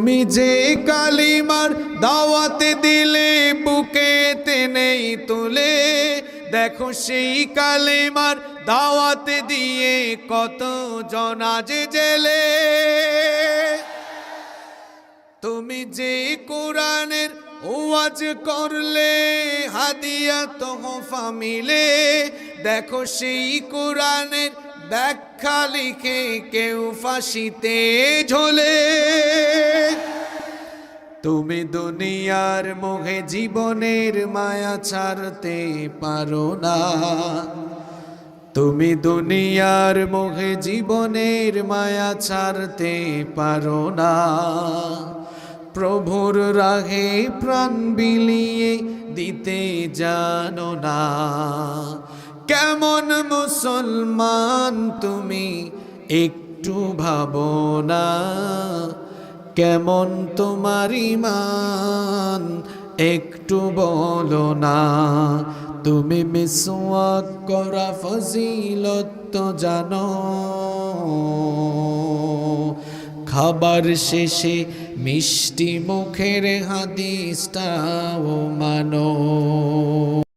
তুমি যে কালিমার দাওয়াত দিলে বুকে টেনেই তুলে, দেখো সেই কালিমার দাওয়াত দিয়ে কত জন আজ জেলে। তুমি যে কোরআনের ওয়াজ করলে হাদিয়া তোহফা মিলে, দেখো সেই কোরআনের ব্যাখ্যা লিখে কেউ ফাঁসিতে ঝোলে। তুমি দুনিয়ার মোহে জীবনের মায়া ছাড়তে পারো না, তুমি দুনিয়ার মোহে জীবনের মায়া ছাড়তে পারো না। প্রভুর রাহে প্রাণ বিলিয়ে দিতে জানো না। কেমন মুসলমান তুমি একটু ভাবো না, কেমন তোমার ঈমান একটু বলো না। তুমি মিসওয়াক করা ফজিলত তো জানো, খাবার শেষে মিষ্টি মুখের হাদিসটাও মানো।